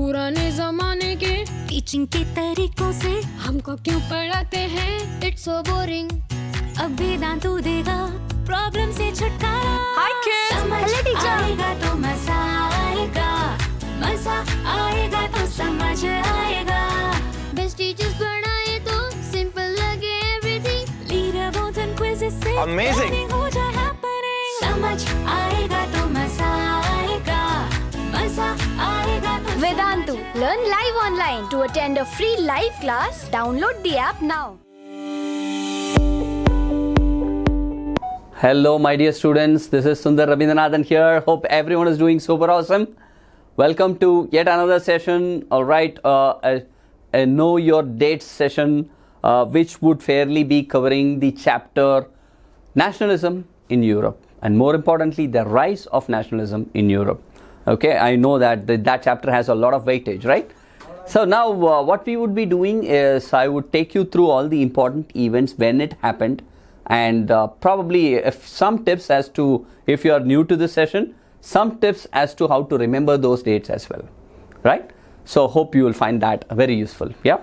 पुराने जमाने के टीचिंग के तरीकों से हमको क्यों पढ़ाते हैं? It's so boring. अब वेदांतु देगा प्रॉब्लम से छुटकारा। Hi kids. समझ आएगा तो मजा आएगा, मजा आएगा तो समझ आएगा। Best teachers पढ़ाए तो simple लगे everything. Leaderboards and quizzes से Amazing. learning हो जाए happening। समझ आएगा तो मजा आएगा, मजा आएगा तो Vedantu. Learn live online. To attend a free live class, download the app now. Hello my dear students, this is Sundar Rabindranathan here. Hope everyone is doing super awesome. Welcome to yet another session, alright, a Know Your Dates session which would fairly be covering the chapter Nationalism in Europe, and more importantly the rise of nationalism in Europe. Okay, I know that that chapter has a lot of weightage, right? So now what we would be doing is I would take you through all the important events when it happened, and probably if some tips as to, if you are new to this session, some tips as to how to remember those dates as well, right? So hope you will find that very useful. Yeah,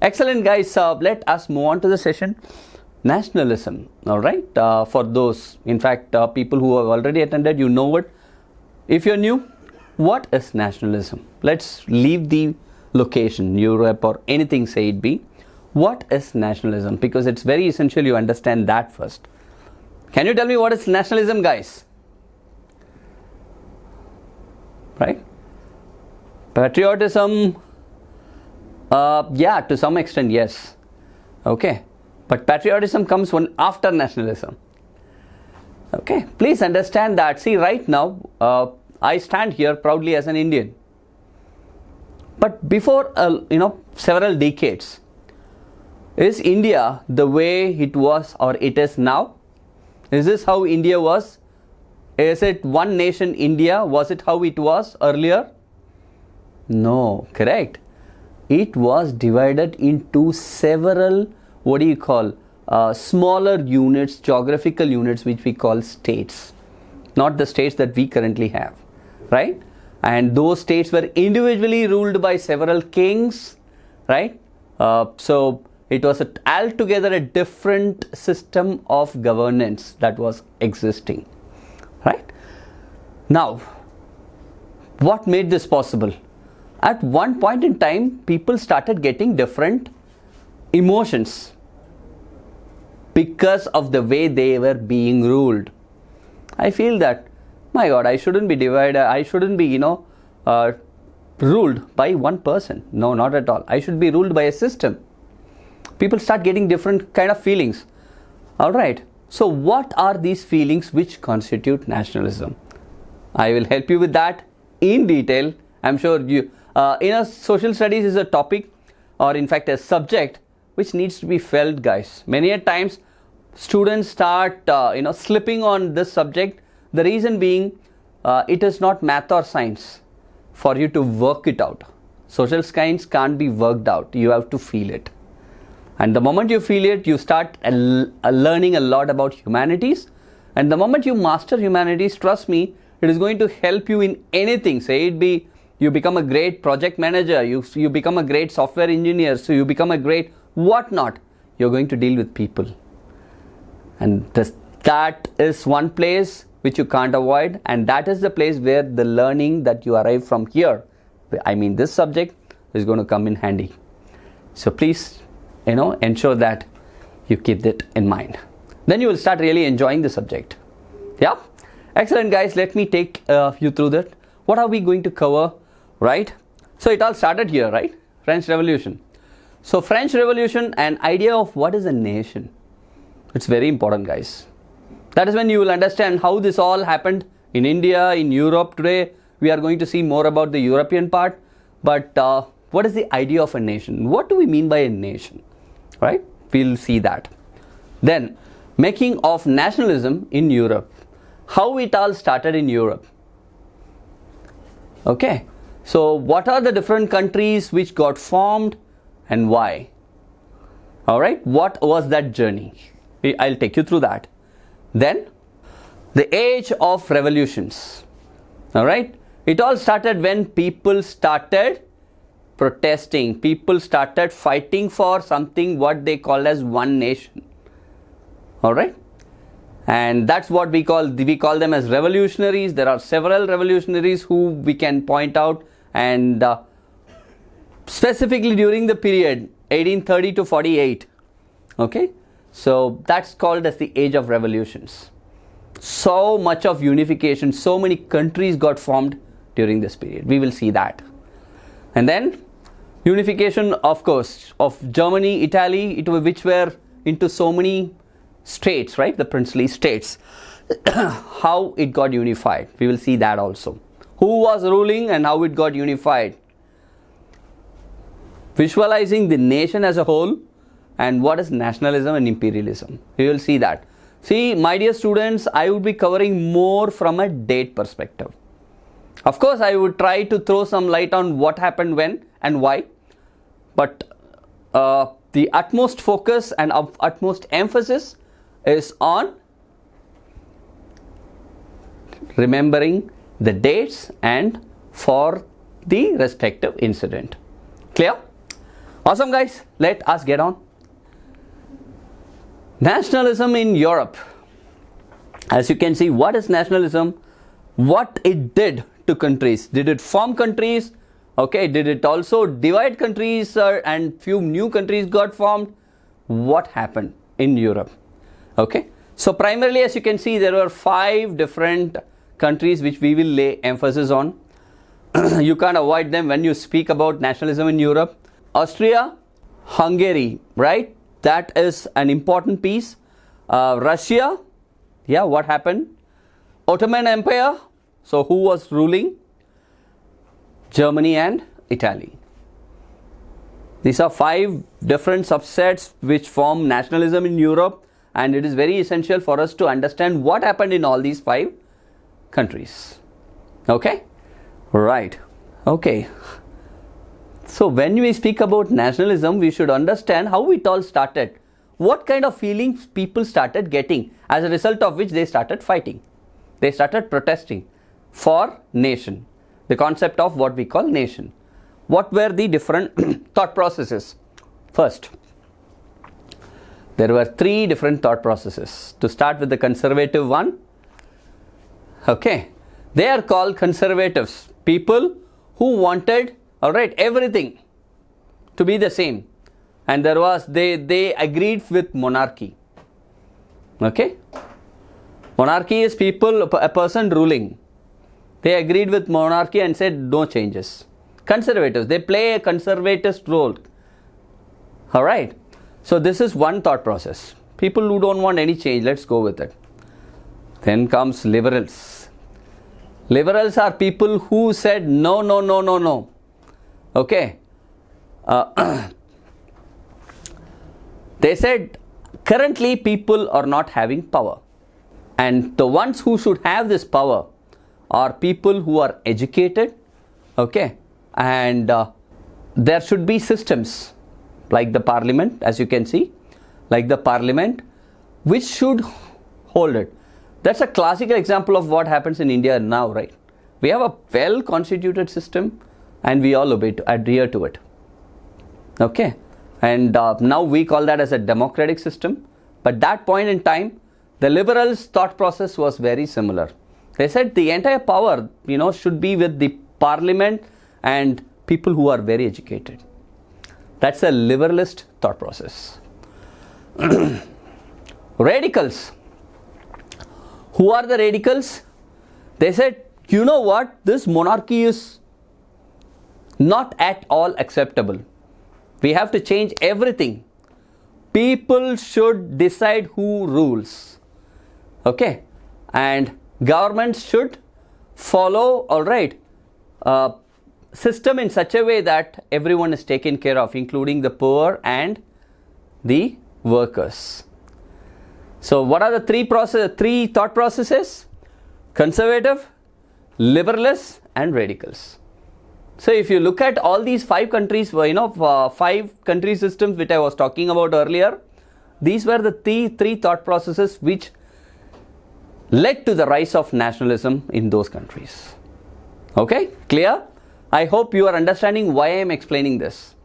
excellent guys. Let us move on to the session Nationalism. All right, for those in fact people who have already attended, you know it. If you're new, what is nationalism? Let's leave the location, Europe or anything say it be. What is nationalism? Because it's very essential you understand that first. Can you tell me what is nationalism, guys? Right? Patriotism, yeah, to some extent, yes. Okay, but patriotism comes one after nationalism. Okay, please understand that. See, right now, I stand here proudly as an Indian. But before, several decades, is India the way it was or it is now? Is this how India was? Is it one nation India? Was it how it was earlier? No, correct. It was divided into several, smaller units, geographical units, which we call states. Not the states that we currently have, right? And those states were individually ruled by several kings, right? So it was altogether a different system of governance that was existing, right? Now, what made this possible? At one point in time, people started getting different emotions because of the way they were being ruled. I feel that, my God, I shouldn't be divided, I shouldn't be, ruled by one person. No, not at all. I should be ruled by a system. People start getting different kind of feelings. All right. So what are these feelings which constitute nationalism? I will help you with that in detail. I'm sure you, social studies is a topic, or in fact a subject which needs to be felt, guys. Many a times students start, slipping on this subject. The reason being, it is not math or science for you to work it out. Social science can't be worked out. You have to feel it. And the moment you feel it, you start learning a lot about humanities. And the moment you master humanities, trust me, it is going to help you in anything. Say it be you become a great project manager, you become a great software engineer, so you become a great whatnot. You're going to deal with people. And that is one place which you can't avoid. And that is the place where the learning that you arrive from here, I mean this subject, is going to come in handy. So please, ensure that you keep that in mind. Then you will start really enjoying the subject. Yeah? Excellent, guys. Let me take you through that. What are we going to cover, right? So it all started here, right? French Revolution. So French Revolution, an idea of what is a nation. It's very important, guys. That is when you will understand how this all happened in India, in Europe. Today, we are going to see more about the European part. But what is the idea of a nation? What do we mean by a nation? Right? We'll see that. Then, making of nationalism in Europe. How it all started in Europe. Okay. So, what are the different countries which got formed and why? Alright. What was that journey? I'll take you through that. Then, the age of revolutions. Alright. It all started when people started protesting. People started fighting for something what they call as one nation. All right, and that's what we call them as revolutionaries. There are several revolutionaries who we can point out, and specifically during the period 1830 to 48. Okay, so that's called as the age of revolutions. So much of unification, so many countries got formed during this period. We will see that. And then unification, of course, of Germany, Italy, which were into so many states, right? The princely states. How it got unified. We will see that also. Who was ruling and how it got unified. Visualizing the nation as a whole, and what is nationalism and imperialism. We will see that. See, my dear students, I would be covering more from a date perspective. Of course, I would try to throw some light on what happened when and why. But the utmost focus and utmost emphasis is on remembering the dates and for the respective incident. Clear? Awesome, guys. Let us get on. Nationalism in Europe. As you can see, what is nationalism? What it did to countries. Did it form countries? Okay, did it also divide countries and few new countries got formed? What happened in Europe? Okay, so primarily, as you can see, there were 5 different countries which we will lay emphasis on. You can't avoid them when you speak about nationalism in Europe. Austria, Hungary, right? That is an important piece. Russia, yeah, what happened? Ottoman Empire, so who was ruling? Germany and Italy. These are 5 different subsets which form nationalism in Europe, and it is very essential for us to understand what happened in all these 5 countries. Okay? Right. Okay. So when we speak about nationalism, we should understand how it all started. What kind of feelings people started getting, as a result of which they started fighting. They started protesting for nation. The concept of what we call nation. What were the different thought processes? First, there were 3 different thought processes. To start with the conservative one. Okay. They are called conservatives. People who wanted, alright, everything to be the same. And they agreed with monarchy. Okay. Monarchy is people, a person ruling. They agreed with monarchy and said no changes. Conservatives, they play a conservative role. Alright. So this is one thought process. People who don't want any change, let's go with it. Then comes liberals. Liberals are people who said no, no, no, no, no. Okay. They said currently people are not having power. And the ones who should have this power are people who are educated. Okay. And there should be systems like the parliament, as you can see, like the parliament, which should hold it. That's a classical example of what happens in India now, right? We have a well constituted system and we all adhere to it. Okay. And now we call that as a democratic system. But that point in time, the liberals' thought process was very similar. They said the entire power, should be with the parliament and people who are very educated. That's a liberalist thought process. Radicals. Who are the radicals? They said, you know what? This monarchy is not at all acceptable. We have to change everything. People should decide who rules. Okay. And governments should follow, system in such a way that everyone is taken care of, including the poor and the workers. So what are the 3 thought processes? Conservative, liberalists and radicals. So if you look at all these 5 countries, 5 country systems which I was talking about earlier, these were the 3 thought processes which led to the rise of nationalism in those countries. Okay, clear? I hope you are understanding why I am explaining this.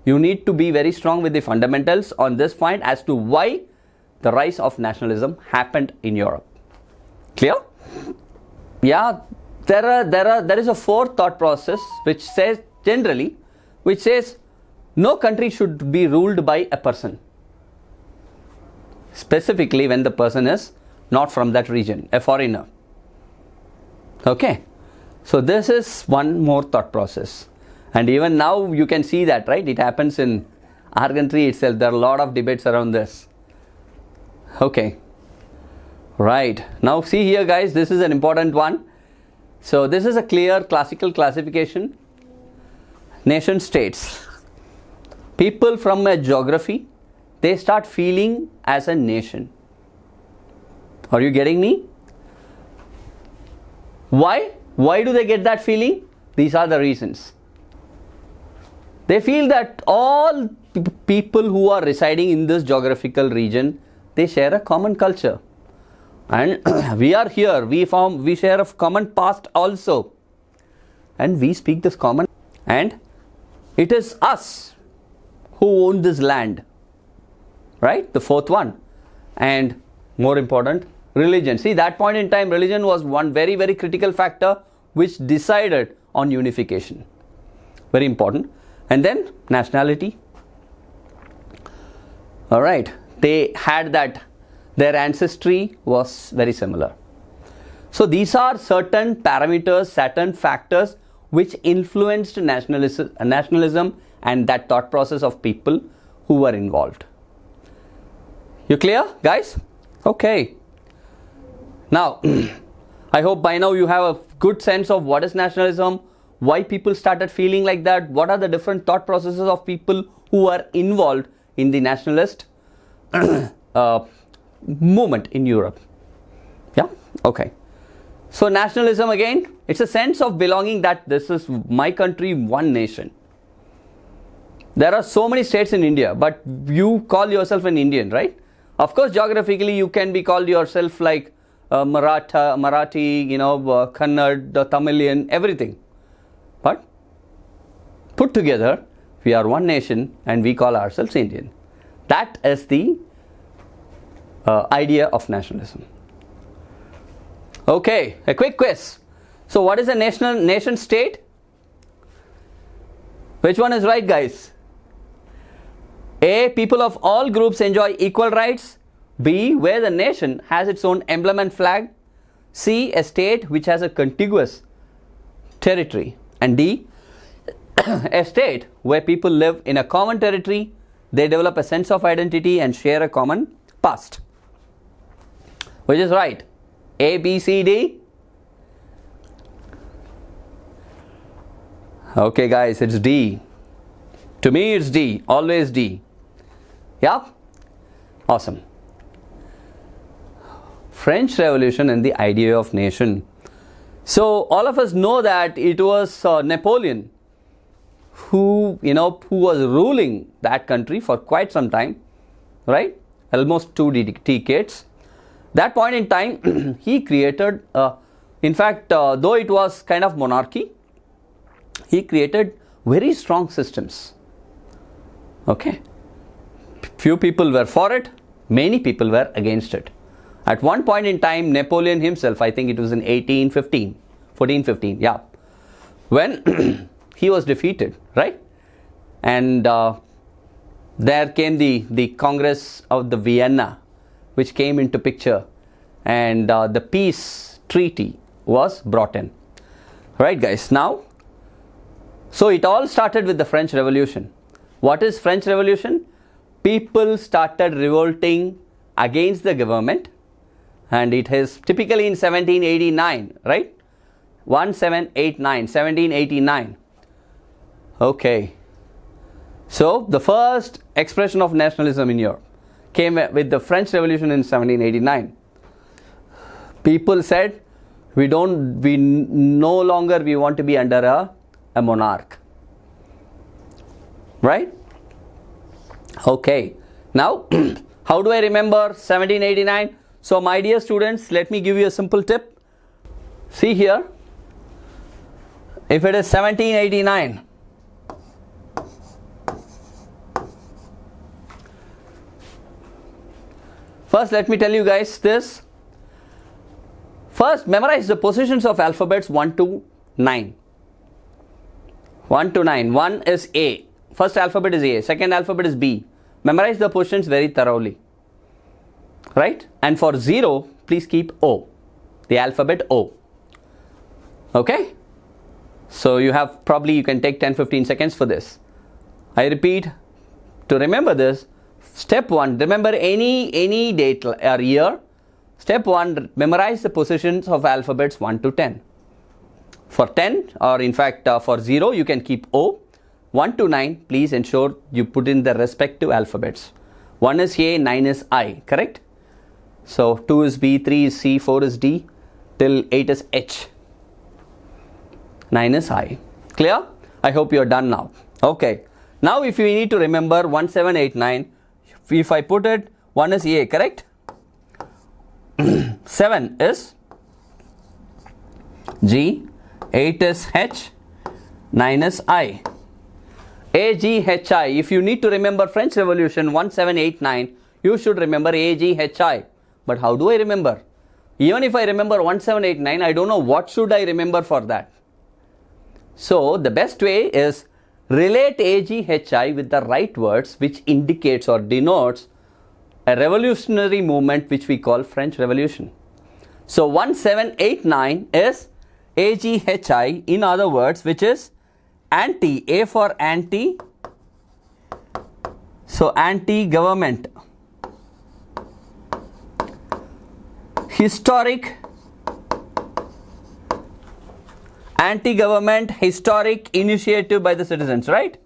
You need to be very strong with the fundamentals on this point as to why the rise of nationalism happened in Europe. Clear? Yeah, there is a fourth thought process which says no country should be ruled by a person, specifically when the person is not from that region, a foreigner. Okay, so this is one more thought process, and even now you can see that, right? It happens in our country itself. There are a lot of debates around this. Okay, right, now see here guys, this is an important one. So this is a clear classical classification. Nation states. People from a geography, they start feeling as a nation. Are you getting me? Why? Why do they get that feeling? These are the reasons. They feel that all people who are residing in this geographical region, they share a common culture. And we are here, we share a common past also. And we speak this common. And it is us who own this land. Right? The fourth one. And more important, religion. See, that point in time, religion was one very, very critical factor which decided on unification. Very important. And then nationality. Alright. They had that. Their ancestry was very similar. So these are certain parameters, certain factors which influenced nationalism and that thought process of people who were involved. You clear, guys? Okay. Now, I hope by now you have a good sense of what is nationalism, why people started feeling like that, what are the different thought processes of people who are involved in the nationalist movement in Europe. Yeah, okay. So nationalism again, it's a sense of belonging, that this is my country, one nation. There are so many states in India, but you call yourself an Indian, right? Of course, geographically you can be called yourself like Marathi, Kannada, Tamilian, everything. But put together, we are one nation and we call ourselves Indian. That is the idea of nationalism. Okay, a quick quiz. So what is a nation state? Which one is right, guys? A, people of all groups enjoy equal rights. B, where the nation has its own emblem and flag. C, a state which has a contiguous territory. And D, a state where people live in a common territory, they develop a sense of identity and share a common past. Which is right? A, B, C, D? Okay guys, it's D. To me it's D, always D. Yeah? Awesome. French Revolution and the idea of nation. So all of us know that it was Napoleon who was ruling that country for quite some time, right? Almost 2 decades. That point in time, he created, in fact, though it was kind of monarchy, he created very strong systems. Okay. Few people were for it, many people were against it. At one point in time, Napoleon himself, I think it was in 1415, yeah, when he was defeated, right? And there came the Congress of the Vienna, which came into picture, and the peace treaty was brought in. Right, guys? Now, so it all started with the French Revolution. What is French Revolution? People started revolting against the government, and it is typically in 1789, right? 1789. Okay. So the first expression of nationalism in Europe came with the French Revolution in 1789. People said, we no longer want to be under a monarch. Right? Okay. Now, how do I remember 1789? So my dear students, let me give you a simple tip. See here. If it is 1789, first let me tell you guys this. First, memorize the positions of alphabets 1 to 9. 1 to 9. 1 is A. First alphabet is A. Second alphabet is B. Memorize the positions very thoroughly. Right? And for 0, please keep O. The alphabet O. Okay? So you have probably you can take 10-15 seconds for this. I repeat, to remember this, step 1, remember any date or year. Step 1, memorize the positions of alphabets 1 to 10. For 10 or in fact for 0 you can keep O. 1 to 9 please ensure you put in the respective alphabets. 1 is A, 9 is I, correct? So 2 is B, 3 is C, 4 is D, till 8 is H. 9 is I. Clear? I hope you are done now. Okay. Now if you need to remember 1789, if I put it, 1 is A, correct? 7 is G, 8 is H, 9 is I. A, G, H, I. If you need to remember French Revolution 1789, you should remember A, G, H, I. But how do I remember? Even if I remember 1789, I don't know what should I remember for that. So the best way is relate A, G, H, I with the right words which indicates or denotes a revolutionary movement which we call French Revolution. So 1789 is AGHI, in other words, which is anti, A for anti, so anti-government, historic, anti-government, historic initiative by the citizens, right?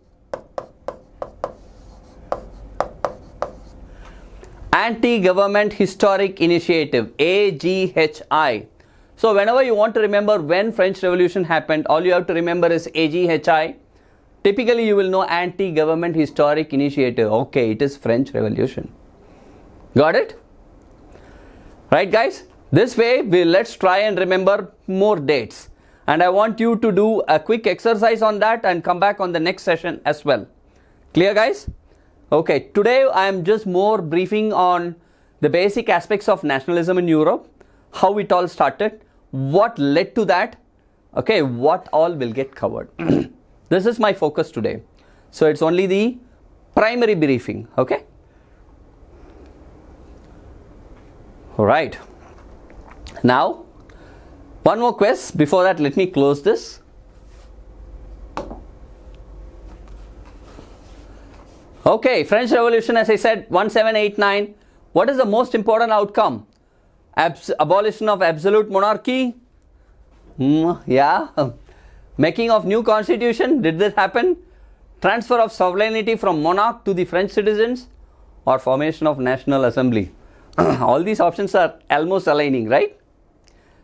Anti-government historic initiative, AGHI. So whenever you want to remember when French Revolution happened, all you have to remember is AGHI. Typically you will know anti-government historic initiative. Okay, it is French Revolution. Got it? Right guys? This way let's try and remember more dates. And I want you to do a quick exercise on that and come back on the next session as well. Clear guys? Okay, today I am just more briefing on the basic aspects of nationalism in Europe, how it all started, what led to that, okay, what all will get covered. This is my focus today. So it's only the primary briefing, okay? Alright. Now, one more quiz. Before that, let me close this. Okay, French Revolution, as I said, 1789. What is the most important outcome? Abolition of absolute monarchy? Yeah. Making of new constitution? Did this happen? Transfer of sovereignty from monarch to the French citizens? Or formation of National Assembly? All these options are almost aligning, right?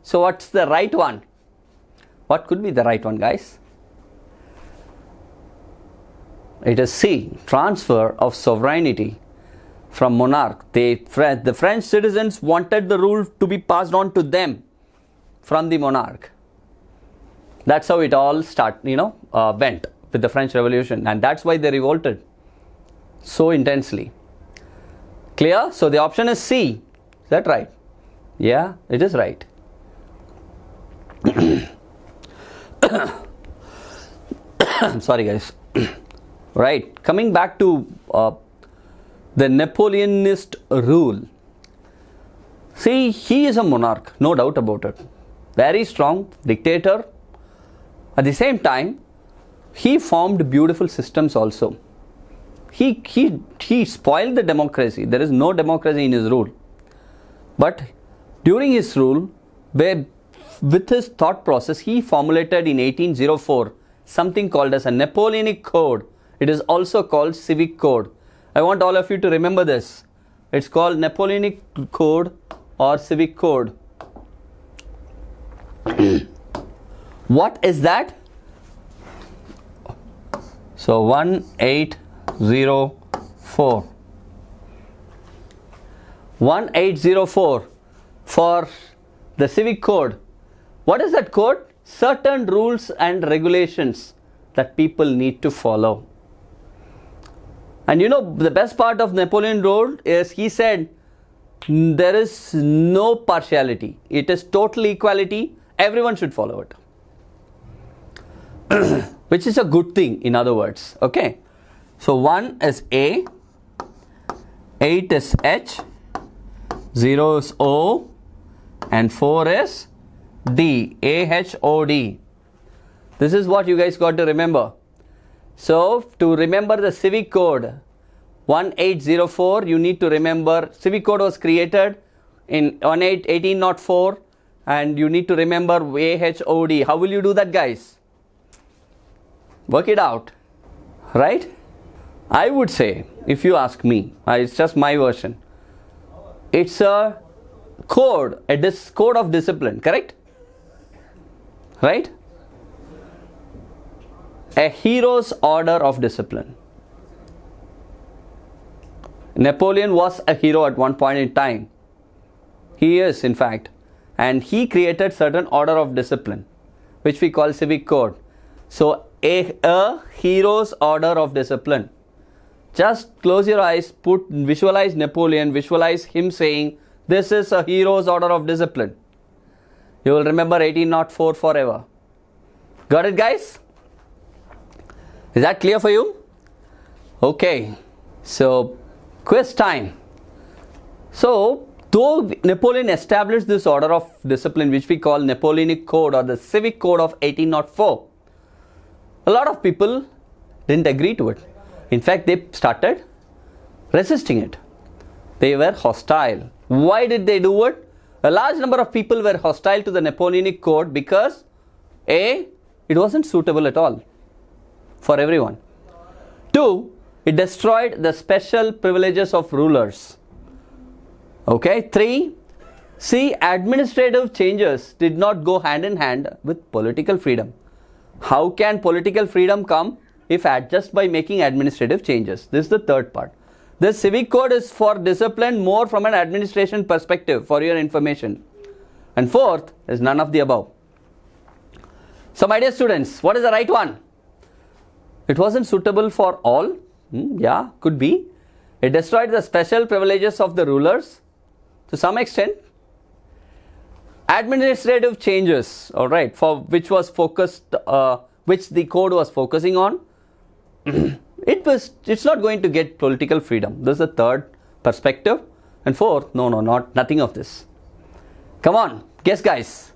So what's the right one? What could be the right one, guys? It is C, transfer of sovereignty from monarch. The French citizens wanted the rule to be passed on to them from the monarch. That's how it all went with the French Revolution, and that's why they revolted so intensely. Clear? So the option is C. Is that right? Yeah, it is right. I'm sorry guys. Right, coming back to the Napoleonist rule. See, he is a monarch, no doubt about it. Very strong dictator. At the same time, he formed beautiful systems also. He spoiled the democracy. There is no democracy in his rule. But during his rule, with his thought process, he formulated in 1804 something called as a Napoleonic Code. It is also called Civic Code. I want all of you to remember this. It's called Napoleonic Code or Civic Code. What is that? So 1804. 1804 for the Civic Code. What is that code? certain rules and regulations that people need to follow. And you know, the best part of Napoleon's role is he said there is no partiality. It is total equality. Everyone should follow it. Which is a good thing, in other words. Okay. So 1 is A, 8 is H, 0 is O, and 4 is D, AHOD. This is what you guys got to remember. So to remember the Civic Code 1804, you need to remember Civic Code was created in 1804, and you need to remember AHOD. How will you do that, guys? Work it out, right? I would say, if you ask me, it's just my version. It's a code, code of discipline, correct? Right? A hero's order of discipline. Napoleon was a hero at one point in time. He is, in fact. And he created certain order of discipline, which we call Civic Code. So, a hero's order of discipline. Just close your eyes, visualize Napoleon, visualize him saying, this is a hero's order of discipline. You will remember 1804 forever. Got it, guys? Is that clear for you? Okay. So, quiz time. So, though Napoleon established this order of discipline, which we call Napoleonic Code or the Civic Code of 1804, a lot of people didn't agree to it. In fact, they started resisting it. They were hostile. Why did they do it? A large number of people were hostile to the Napoleonic Code because A, it wasn't suitable at all for everyone. 2, it destroyed the special privileges of rulers. Okay. 3, see, administrative changes did not go hand in hand with political freedom. How can political freedom come if just by making administrative changes? This is the third part. The Civic Code is for discipline more from an administration perspective, for your information. And fourth is none of the above. So my dear students, what is the right one? It wasn't suitable for all. Yeah, could be. It destroyed the special privileges of the rulers to some extent. Administrative changes, all right, for which was focused, which the code was focusing on, it's not going to get political freedom. This is the third perspective. And fourth, nothing of this. Come on, guess, guys.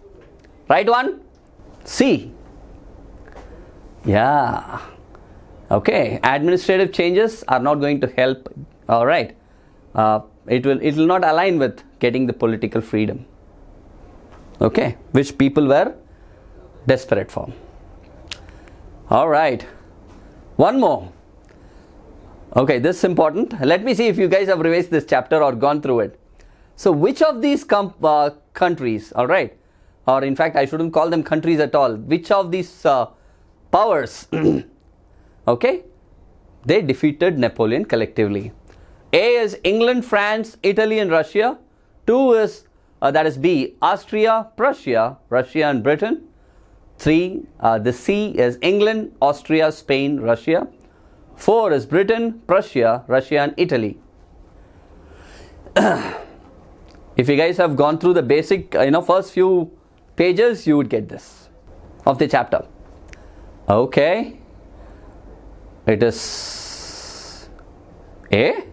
Right one? C. Yeah. Okay. Administrative changes are not going to help. All right. It will not align with getting the political freedom. Okay, which people were desperate for. All right, one more. Okay, this is important. Let me see if you guys have revised this chapter or gone through it. So, which of these countries, all right, or in fact, I shouldn't call them countries at all. Which of these powers, okay, they defeated Napoleon collectively? A is England, France, Italy, and Russia. 2 is that is B, Austria, Prussia, Russia and Britain. 3, the C is England, Austria, Spain, Russia. 4 is Britain, Prussia, Russia and Italy. If you guys have gone through the basic, first few pages, you would get this of the chapter. Okay. It is A,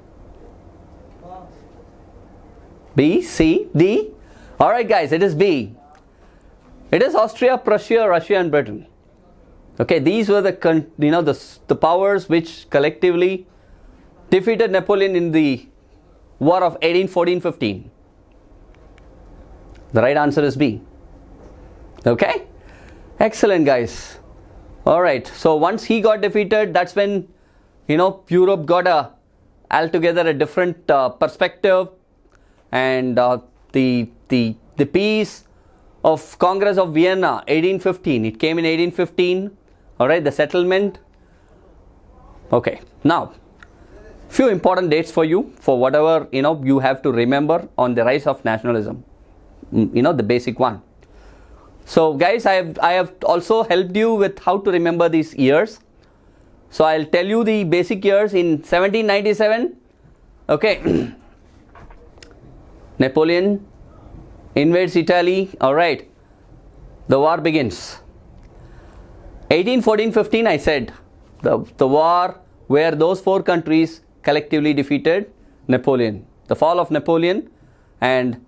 B, C, D. Alright guys, it is B. It is Austria, Prussia, Russia and Britain. Okay, these were the powers which collectively defeated Napoleon in the War of 1814-15. The right answer is B. Okay, excellent guys. Alright, so once he got defeated, that's when Europe got altogether a different perspective, and the peace of Congress of Vienna 1815, it came in 1815. Alright, the settlement. Okay, now few important dates for you, for whatever you have to remember on the rise of nationalism, the basic one. So guys, I have also helped you with how to remember these years. So I'll tell you the basic years. In 1797, okay, Napoleon invades Italy. All right, the war begins. 1814-15, I said, the war where those four countries collectively defeated Napoleon. The fall of Napoleon, and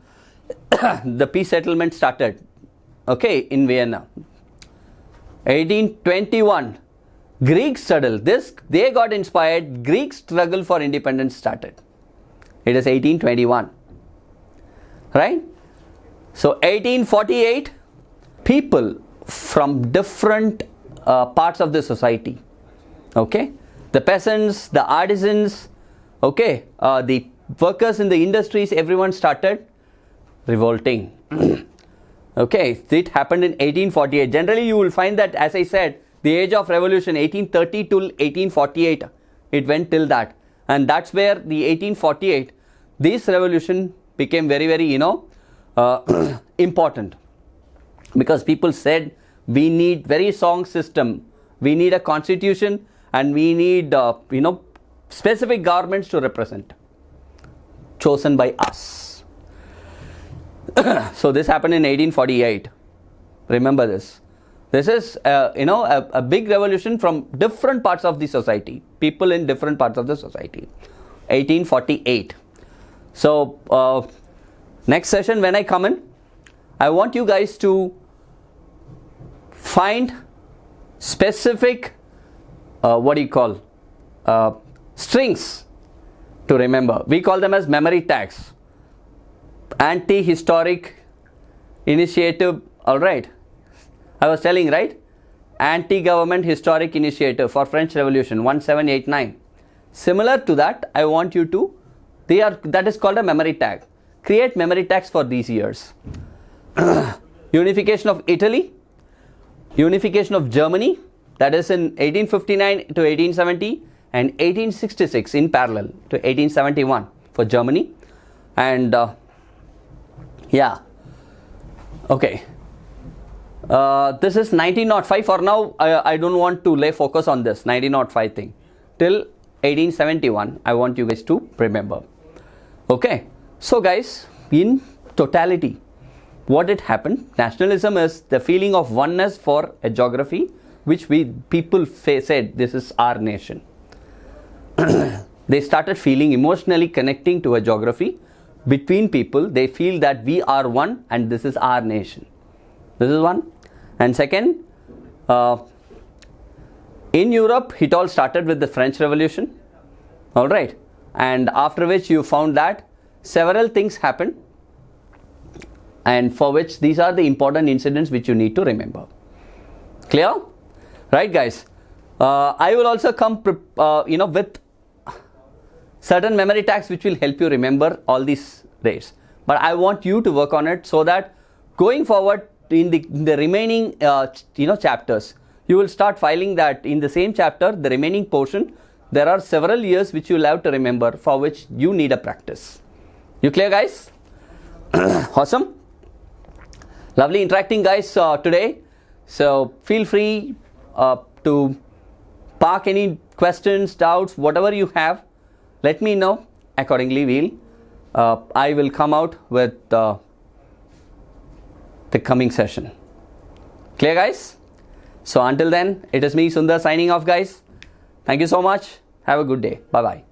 the peace settlement started, okay, in Vienna. 1821, Greek struggle. They got inspired. Greek struggle for independence started. It is 1821, right? So 1848, people from different parts of the society, okay, the peasants, the artisans, okay, the workers in the industries, everyone started revolting. Okay, it happened in 1848. Generally, you will find that, as I said, the age of revolution, 1830 till 1848, it went till that. And that's where the 1848, this revolution became very, very, important. Because people said, we need very strong system, we need a constitution, and we need, specific governments to represent, chosen by us. So this happened in 1848. Remember this. This is, a big revolution from different parts of the society. People in different parts of the society. 1848. So, next session when I come in, I want you guys to find specific, strings to remember. We call them as memory tags. Anti-historic initiative, alright. I was telling, right? Anti-government historic initiative for French Revolution, 1789. Similar to that, I want you to, that is called a memory tag. Create memory tags for these years. Unification of Italy, unification of Germany, that is in 1859 to 1870, and 1866 in parallel to 1871 for Germany. And okay. This is 1905. For now, I don't want to lay focus on this 1905 thing. Till 1871, I want you guys to remember. Okay. So guys, in totality, what had happened? Nationalism is the feeling of oneness for a geography, which people said this is our nation. They started feeling emotionally connecting to a geography between people. They feel that we are one and this is our nation. This is one. And second, in Europe, it all started with the French Revolution. All right. And after which you found that several things happened, and for which these are the important incidents which you need to remember. Clear? Right, guys? I will also come, with certain memory tags which will help you remember all these days. But I want you to work on it so that going forward in the remaining, chapters, you will start filing that in the same chapter, the remaining portion, there are several years which you will have to remember, for which you need a practice. You clear, guys? Awesome. Lovely interacting, guys, today. So feel free to park any questions, doubts, whatever you have. Let me know. Accordingly, I will come out with the coming session. Clear, guys? So until then, it is me, Sundar, signing off, guys. Thank you so much. Have a good day. Bye-bye.